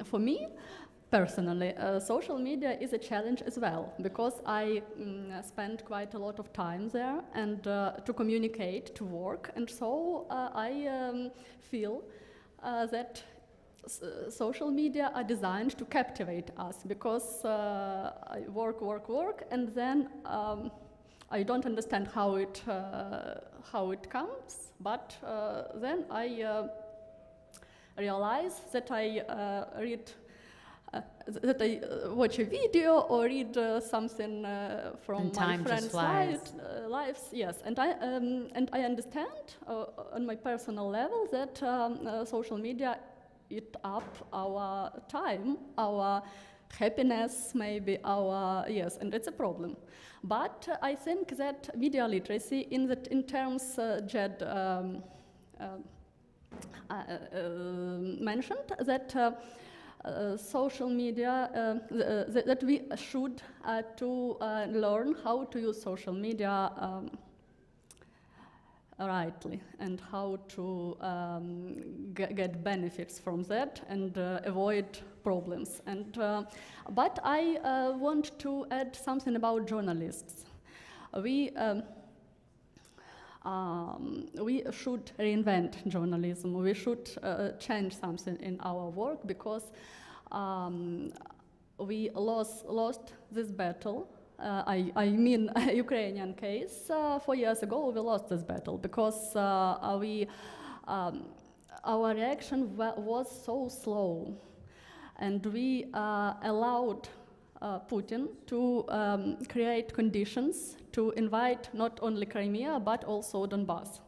S4: For me, personally, social media is a challenge as well, because I spend quite a lot of time there and to communicate, to work, and so I feel that social media are designed to captivate us, because I work, and then I don't understand how it comes, but then I realize that I watch a video or read something from my friends' lives. Yes, and I understand on my personal level that social media eat up our time, our happiness, maybe and it's a problem. But I think that media literacy, in terms Jad mentioned, that social media, that we should to learn how to use social media rightly, and how to get benefits from that and avoid problems. But I want to add something about journalists. We should reinvent journalism. We should change something in our work, because we lost this battle. I mean, Ukrainian case. 4 years ago, we lost this battle because our reaction was so slow, and we allowed Putin to create conditions to invite not only Crimea but also Donbass.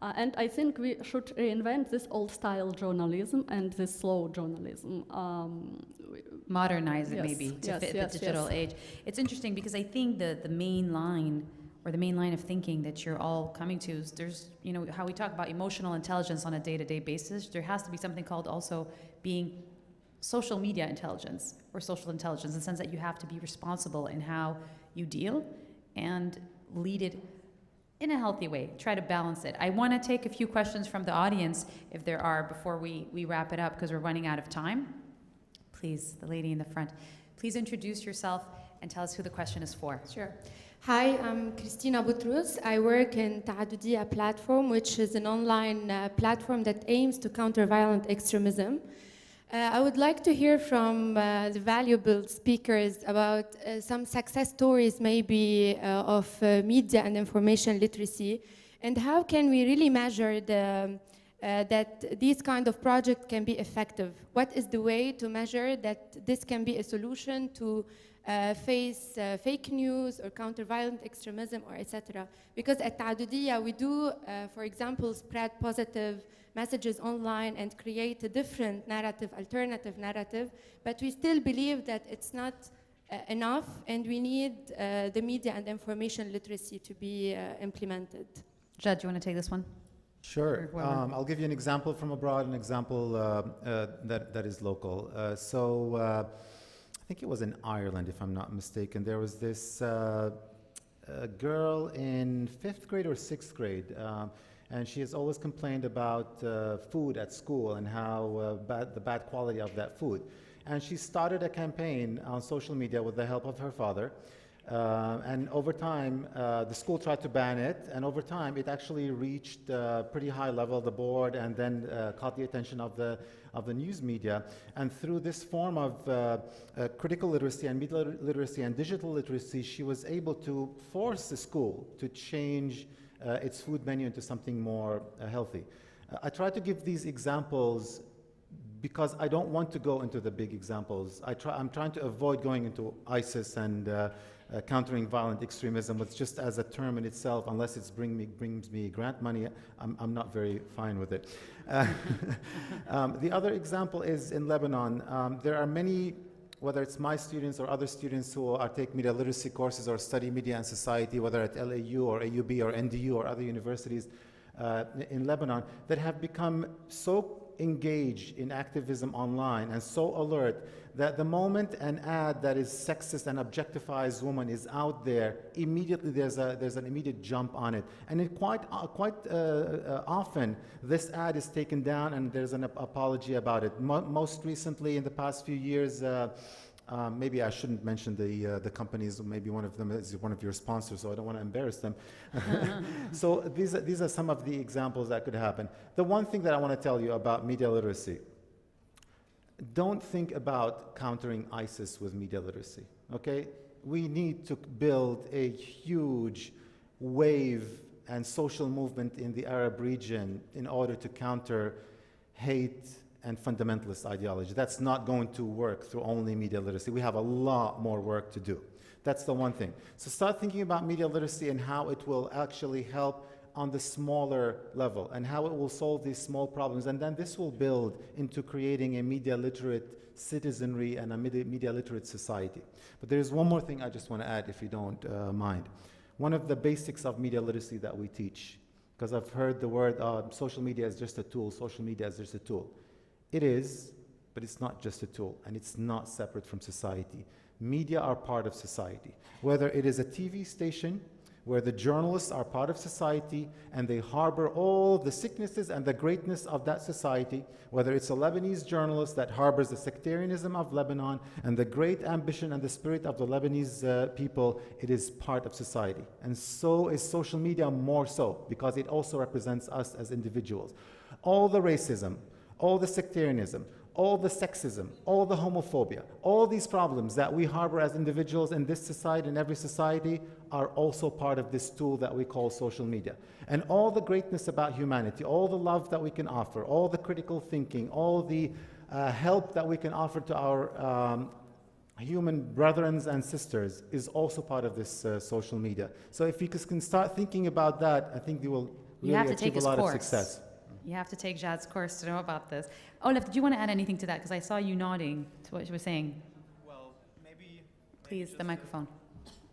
S4: And I think we should reinvent this old-style journalism and this slow journalism.
S2: Modernize it, maybe, to fit the digital age. It's interesting because I think the main line, or the main line of thinking that you're all coming to is there's, how we talk about emotional intelligence on a day-to-day basis, there has to be something called also being social media intelligence, or social intelligence, in the sense that you have to be responsible in how you deal and lead it in a healthy way. Try to balance it. I want to take a few questions from the audience, if there are, before we wrap it up, because we're running out of time. Please, the lady in the front. Please introduce yourself and tell us who the question is for.
S7: Sure. Hi, I'm Christina Butrus. I work in Ta'adudiya platform, which is an online platform that aims to counter violent extremism. I would like to hear from the valuable speakers about some success stories maybe of media and information literacy, and how can we really measure that these kind of projects can be effective. What is the way to measure that this can be a solution to face fake news or counter violent extremism, or etc. Because at Ta'adudiya we do, for example, spread positive messages online and create a different narrative, alternative narrative, but we still believe that it's not enough, and we need the media and information literacy to be implemented.
S2: Jad, do you want to take this one?
S6: Sure. I'll give you an example from abroad, an example that is local. I think it was in Ireland, if I'm not mistaken. There was this girl in 5th grade or 6th grade, and she has always complained about food at school and how the bad quality of that food. And she started a campaign on social media with the help of her father. And over time, the school tried to ban it, and over time it actually reached a pretty high level of the board, and then caught the attention of the news media. And through this form of critical literacy and media literacy and digital literacy, she was able to force the school to change its food menu into something more healthy. I try to give these examples because I don't want to go into the big examples. I'm trying to avoid going into ISIS and countering violent extremism, which just as a term in itself, unless it brings me grant money, I'm not very fine with it. The other example is in Lebanon. There are many, whether it's my students or other students who are take media literacy courses or study media and society, whether at LAU or AUB or NDU or other universities in Lebanon, that have become so engaged in activism online and so alert that the moment an ad that is sexist and objectifies women is out there, immediately there's an immediate jump on it. And quite often, this ad is taken down and there's an apology about it. Most recently, in the past few years, maybe I shouldn't mention the companies. Maybe one of them is one of your sponsors, so I don't want to embarrass them. So these are some of the examples that could happen. The one thing that I want to tell you about media literacy: don't think about countering ISIS with media literacy. Okay, we need to build a huge wave and social movement in the Arab region in order to counter hate and fundamentalist ideology. That's not going to work through only media literacy. We have a lot more work to do. That's the one thing. So start thinking about media literacy and how it will actually help on the smaller level and how it will solve these small problems. And then this will build into creating a media literate citizenry and a media literate society. But there is one more thing I just want to add, if you don't mind. One of the basics of media literacy that we teach, because I've heard the word social media is just a tool, social media is just a tool. It is, but it's not just a tool, and it's not separate from society. Media are part of society. Whether it is a TV station, where the journalists are part of society and they harbor all the sicknesses and the greatness of that society, whether it's a Lebanese journalist that harbors the sectarianism of Lebanon and the great ambition and the spirit of the Lebanese people, it is part of society. And so is social media, more so, because it also represents us as individuals. All the racism, all the sectarianism, all the sexism, all the homophobia, all these problems that we harbor as individuals in this society and every society are also part of this tool that we call social media. And all the greatness about humanity, all the love that we can offer, all the critical thinking, all the help that we can offer to our human brethren and sisters is also part of this social media. So if you can start thinking about that, I think you will really achieve a lot of success.
S2: You have to take Jad's course to know about this. Olaf, did you want to add anything to that? Because I saw you nodding to what she was saying.
S5: Well, maybe
S2: Please, the microphone.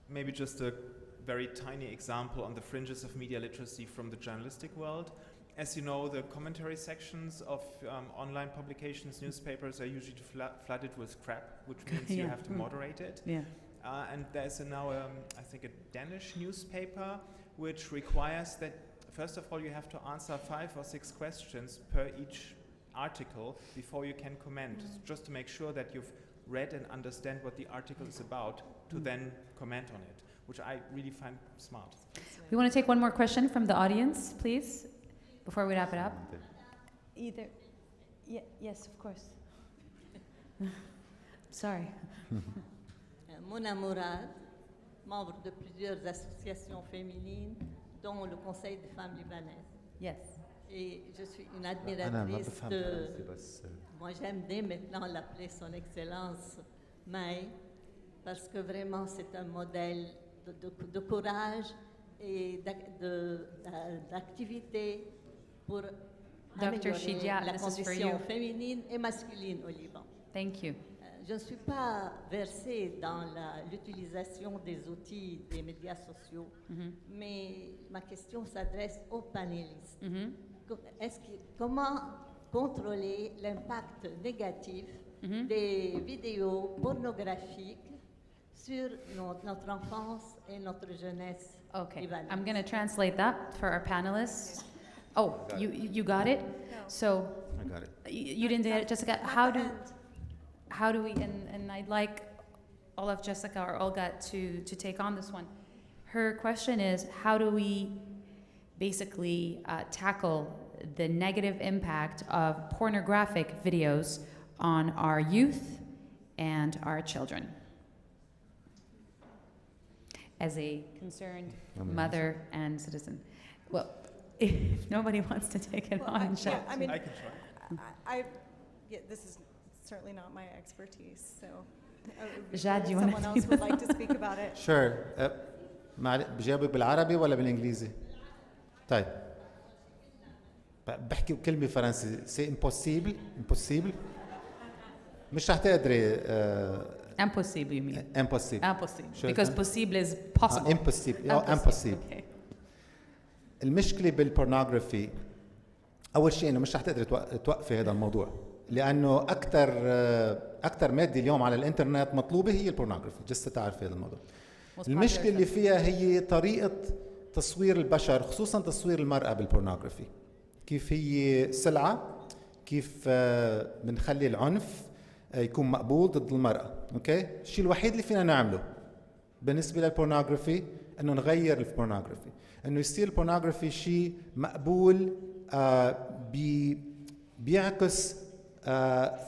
S5: Maybe just a very tiny example on the fringes of media literacy from the journalistic world. As you know, the commentary sections of online publications, newspapers, are usually flooded with crap, which means you have to moderate it.
S2: Yeah.
S5: And there's now, I think, a Danish newspaper which requires that, first of all, you have to answer 5 or 6 questions per each article before you can comment, just to make sure that you've read and understand what the article is about, to then comment on it, which I really find smart.
S2: We want to take one more question from the audience, please, before we wrap it up. Either. Yes, of course. Sorry.
S8: Mona Mourad, membre de plusieurs associations féminines, dont le Conseil des femmes libanaises.
S2: Yes.
S8: Et je suis une admiratrice de... Moi, j'aime dès maintenant l'appeler Son Excellence May, parce que vraiment, c'est un modèle de courage et d'activité pour améliorer
S2: Chidiac,
S8: la
S2: this is for
S8: condition
S2: you.
S8: féminine et masculine au Liban.
S2: Thank you.
S8: Je ne suis pas versée dans l'utilisation des outils des médias sociaux, mais ma question s'adresse aux panélistes. Comment contrôler l'impact négatif des vidéos pornographiques sur notre enfance et notre jeunesse?
S2: Okay,
S8: libanaise?
S2: I'm going to translate that for our panelists. Oh, you got it?
S3: No.
S2: So,
S6: I got it.
S2: you didn't get it, Jessica? How do we, and I'd like Olaf, Jessica, or Olga to take on this one. Her question is, how do we basically tackle the negative impact of pornographic videos on our youth and our children? As a concerned mother and citizen. Well, if nobody wants to take it on,
S3: yeah, I mean,
S5: I can try.
S3: this is certainly not my expertise, so.
S2: Jad, do you
S3: Someone
S2: want
S3: else would like to speak about it.
S6: Sure. بجاوب بالعربي ولا بالانجليزي؟ طيب. بحكي كلمة فرنسي. C'est impossible. Impossible. مش رح تقدري.
S2: Impossible, you mean?
S6: Impossible.
S2: Impossible.
S6: Sure.
S2: Because possible is possible.
S6: Impossible. Impossible.
S2: Okay.
S6: المشكلة بالبورنوغرافي أول شيء إنه مش رح تقدر توقفي هذا الموضوع لأنه أكثر مادة اليوم على الإنترنت مطلوبة هي البورنوغرافي جست تعرفي هذا الموضوع. المشكلة اللي فيها هي طريقة تصوير البشر خصوصا تصوير المرأة بالبورنوغرافي كيف هي سلعة كيف بنخلي العنف يكون مقبول ضد المرأة. أوكي الشيء الوحيد اللي فينا نعمله بالنسبة للبورنوغرافي إنه نغير البورنوغرافي إنه يصير البورنوغرافي شيء مقبول بيعكس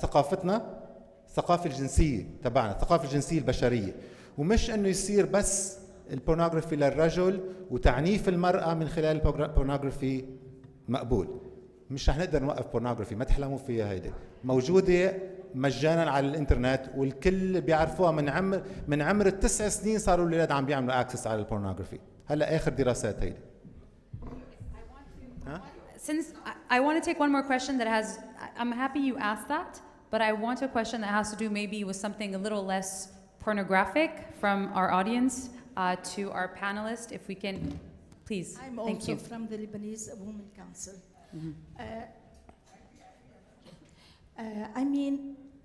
S6: ثقافتنا الثقافة الجنسية تبعنا الثقافة الجنسية البشرية ومش إنه يصير بس البورنوغرافي للرجل وتعنيف المرأة من خلال البورنوغرافي مقبول. مش رح نقدر نوقف بورنوغرافي ما تحلموا فيها هيدي موجودة مجانا على الانترنت والكل بيعرفوها من عمر 9 سنين صاروا الأولاد عم بيعملوا اكسس على البورنوغرافي هلا اخر دراسات هيدي.
S2: Since I want to take one more question that has, I'm happy you asked that, but I want a question that has to do maybe with something a little less pornographic from our audience to our panelists. If we can, please.
S9: I'm
S2: Thank
S9: also
S2: you.
S9: from the Lebanese Women Council. I mean,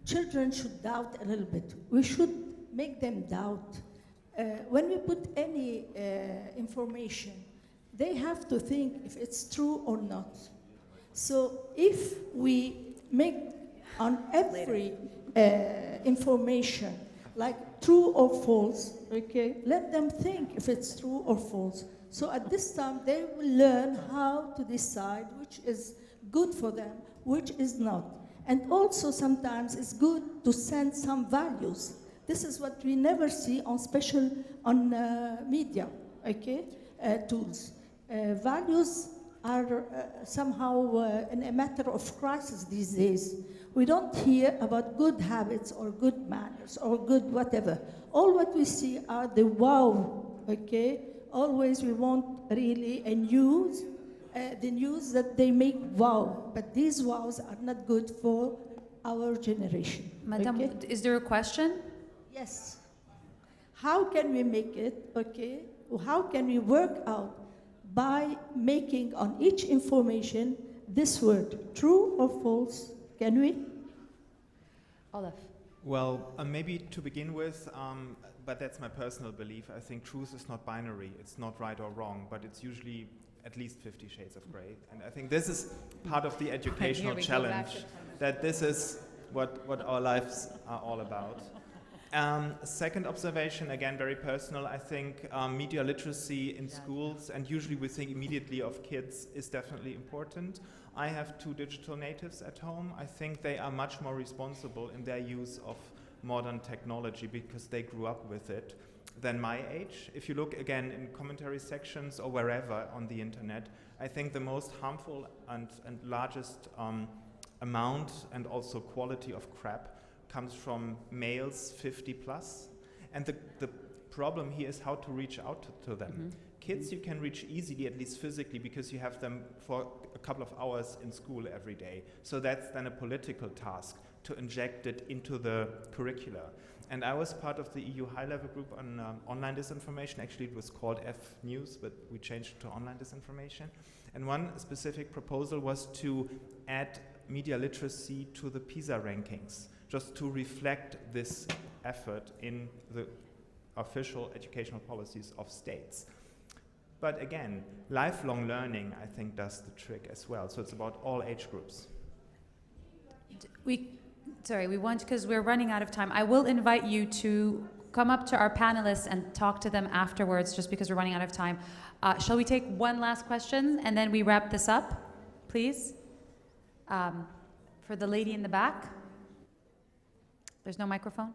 S9: children should doubt a little bit. We should make them doubt. When we put any information, they have to think if it's true or not. So if we make on every information like true or false, okay, let them think if it's true or false. So at this time, they will learn how to decide which is good for them, which is not. And also sometimes it's good to send some values. This is what we never see on media, okay, tools. Values are somehow in a matter of crisis these days. We don't hear about good habits or good manners or good whatever. All what we see are the wow, okay? Always we want really a news, the news that they make wow, but these wows are not good for our generation.
S2: Madam,
S9: okay?
S2: is there a question?
S9: Yes. How can we make it, okay? How can we work out by making on each information this word, true or false? Can we?
S2: Olaf.
S5: Well, maybe to begin with, but that's my personal belief. I think truth is not binary. It's not right or wrong, but it's usually at least 50 shades of gray. And I think this is part of the educational challenge, that this is what our lives are all about. Second observation, again, very personal. I think media literacy in schools, and usually we think immediately of kids, is definitely important. I have 2 digital natives at home. I think they are much more responsible in their use of modern technology because they grew up with it than my age. If you look again in commentary sections or wherever on the internet, I think the most harmful and largest amount and also quality of crap comes from males 50 plus. And the problem here is how to reach out to them. Kids you can reach easily, at least physically, because you have them for a couple of hours in school every day. So that's then a political task to inject it into the curricula. And I was part of the EU high-level group on online disinformation. Actually, it was called F-News, but we changed it to online disinformation. And one specific proposal was to add media literacy to the PISA rankings, just to reflect this effort in the official educational policies of states. But again, lifelong learning, I think, does the trick as well. So it's about all age groups.
S2: We want, because we're running out of time, I will invite you to come up to our panelists and talk to them afterwards, just because we're running out of time. Shall we take one last question and then we wrap this up, please? For the lady in the back. There's no microphone?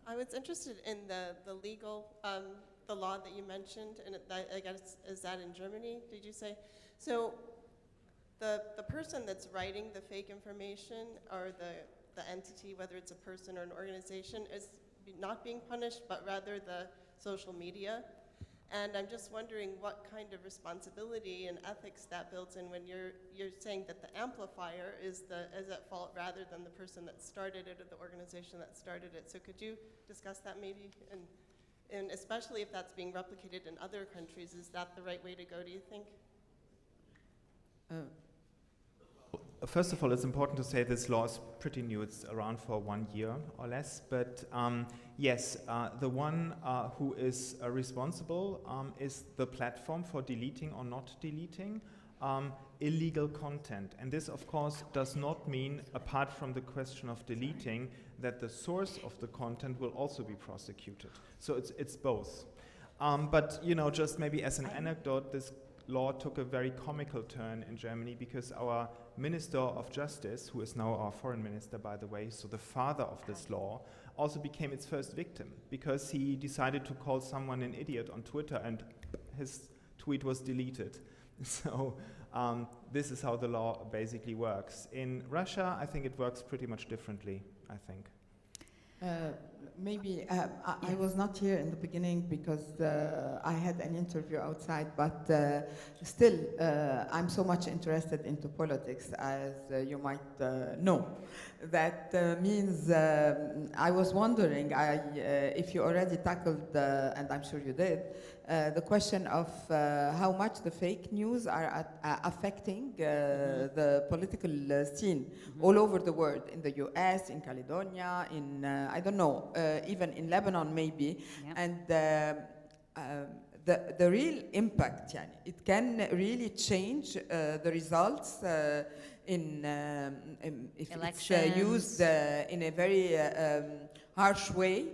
S10: I was interested in the the law that you mentioned, and I guess, is that in Germany, did you say? So the person that's writing the fake information, or the entity, whether it's a person or an organization, is not being punished, but rather the social media. And I'm just wondering what kind of responsibility and ethics that builds in when you're saying that the amplifier is at fault rather than the person that started it or the organization that started it. So could you discuss that maybe? And especially if that's being replicated in other countries, is that the right way to go, do you think?
S5: First of all, it's important to say this law is pretty new. It's around for 1 year or less. But yes, the one who is responsible is the platform for deleting or not deleting illegal content. And this, of course, does not mean, apart from the question of deleting, that the source of the content will also be prosecuted. So it's both. But, you know, just maybe as an anecdote, this law took a very comical turn in Germany because our Minister of Justice, who is now our foreign minister, by the way, so the father of this law, also became its first victim because he decided to call someone an idiot on Twitter and his tweet was deleted. So this is how the law basically works. In Russia, I think it works pretty much differently, I think.
S11: Maybe I was not here in the beginning because I had an interview outside, but still I'm so much interested into politics, as you might know. That means I was wondering if you already tackled, and I'm sure you did, the question of how much the fake news are affecting the political scene all over the world, in the US, in Caledonia, in, I don't know, even in Lebanon maybe.
S2: Yep.
S11: And the real impact, yani, it can really change the results if it's used in a very harsh way.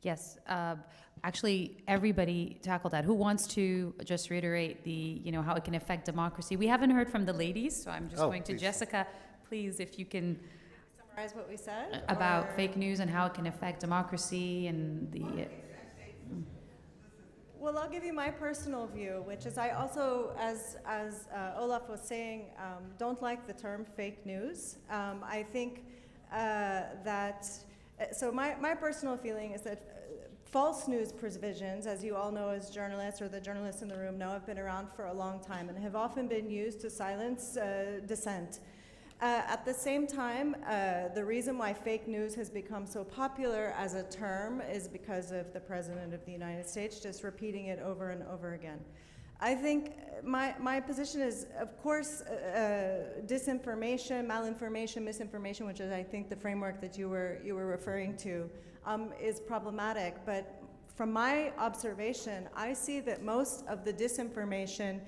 S2: Yes. Actually, everybody tackled that. Who wants to just reiterate how it can affect democracy? We haven't heard from the ladies, so I'm just going to Jessica. Please, if you can
S3: Summarize what we said
S2: about fake news and how it can affect democracy and the.
S3: Well, I'll give you my personal view, which is I also, as Olaf was saying, don't like the term fake news. I think so my personal feeling is that false news provisions, as you all know as journalists, or the journalists in the room know, have been around for a long time and have often been used to silence dissent. At the same time, the reason why fake news has become so popular as a term is because of the President of the United States just repeating it over and over again. I think my position is, of course, disinformation, malinformation, misinformation, which is, I think, the framework that you were referring to, is problematic. But from my observation, I see that most of the disinformation,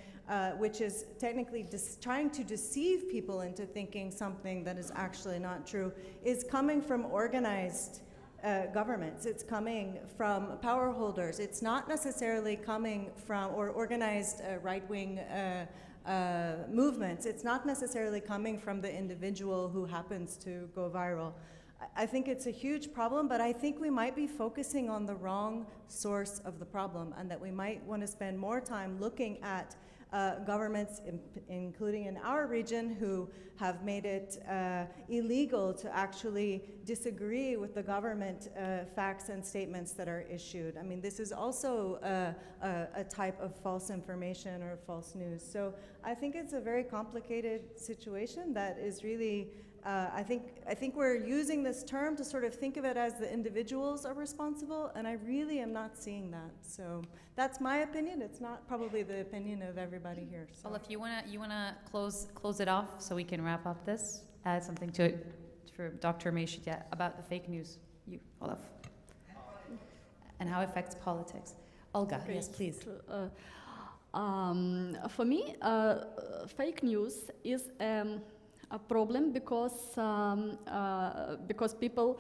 S3: which is technically trying to deceive people into thinking something that is actually not true, is coming from organized governments. It's coming from power holders. It's not necessarily coming from, or organized right-wing movements. It's not necessarily coming from the individual who happens to go viral. I think it's a huge problem, but I think we might be focusing on the wrong source of the problem, and that we might want to spend more time looking at governments, including in our region, who have made it illegal to actually disagree with the government facts and statements that are issued. I mean, this is also a type of false information or false news. So I think it's a very complicated situation that is really, I think we're using this term to sort of think of it as the individuals are responsible, and I really am not seeing that. So that's my opinion. It's not probably the opinion of everybody here. So.
S2: Well, if you wanna close it off so we can wrap up this, add something to it for Dr. Chidiac about the fake news, Olaf, and how it affects politics. Olga,
S4: Okay.
S2: yes, please.
S4: For me, fake news is a problem because people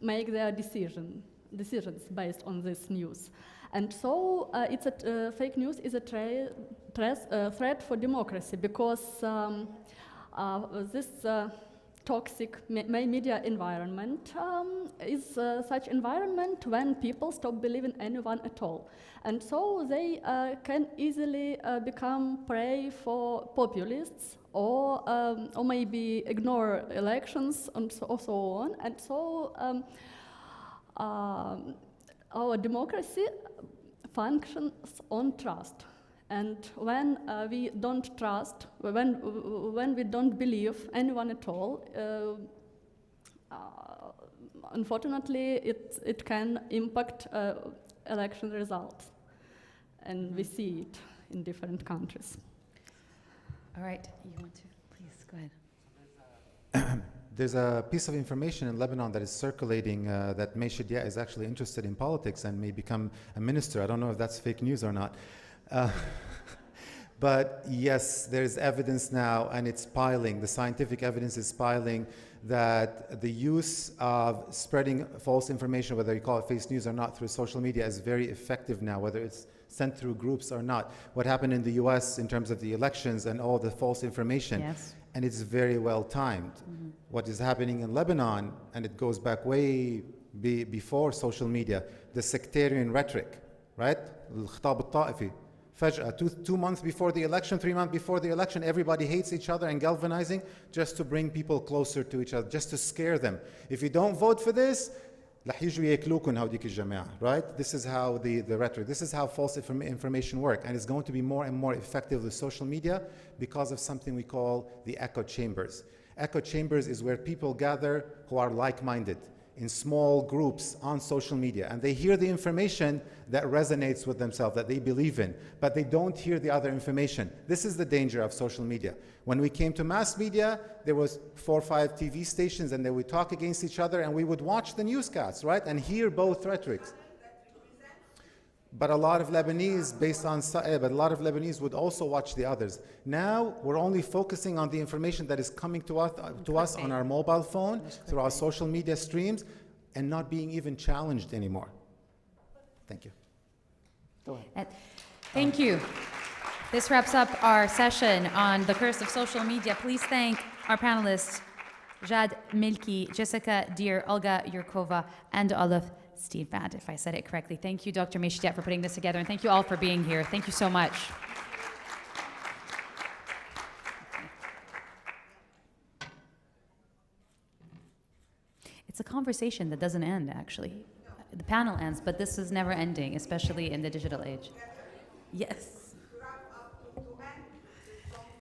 S4: make their decisions based on this news, and so fake news is a threat for democracy, because this toxic media environment is such environment when people stop believing anyone at all. And so they can easily become prey for populists or maybe ignore elections and so on. And so our democracy functions on trust. And when we don't trust, when we don't believe anyone at all, unfortunately, it can impact election results. And we see it in different countries.
S2: All right, you want to, please, go ahead.
S6: There's a piece of information in Lebanon that is circulating that Chidiac is actually interested in politics and may become a minister. I don't know if that's fake news or not. But yes, there's evidence now, and it's piling. The scientific evidence is piling that the use of spreading false information, whether you call it fake news or not, through social media is very effective now, whether it's sent through groups or not. What happened in the US in terms of the elections and all the false information,
S2: Yes.
S6: and it's very well timed.
S2: Mm-hmm.
S6: What is happening in Lebanon, and it goes back way before social media, the sectarian rhetoric, right? الخطاب الطائفي. فجأة, 2 months before the election, 3 months before the election, everybody hates each other and galvanizing just to bring people closer to each other, just to scare them. If you don't vote for this, رح يجوا ياكلوكم هوديك الجماعة, right? This is how the rhetoric, this is how false information work, and it's going to be more and more effective with social media because of something we call the echo chambers. Echo chambers is where people gather who are like-minded in small groups on social media, and they hear the information that resonates with themselves, that they believe in, but they don't hear the other information. This is the danger of social media. When we came to mass media, there was 4 or 5 TV stations, and they would talk against each other, and we would watch the newscasts, right, and hear both rhetorics. But a lot of Lebanese, but a lot of Lebanese would also watch the others. Now we're only focusing on the information that is coming to us on our mobile phone, through our social media streams, and not being even challenged anymore. Thank you. Go ahead.
S2: Thank you. This wraps up our session on the curse of social media. Please thank our panelists, Jad Melki, Jessica Deer, Olga Yurkova, and Olaf Steenfadt, if I said it correctly. Thank you, Dr. Chidiac, for putting this together, and thank you all for being here. Thank you so much. It's a conversation that doesn't end, actually. The panel ends, but this is never ending, especially in the digital age. Yes.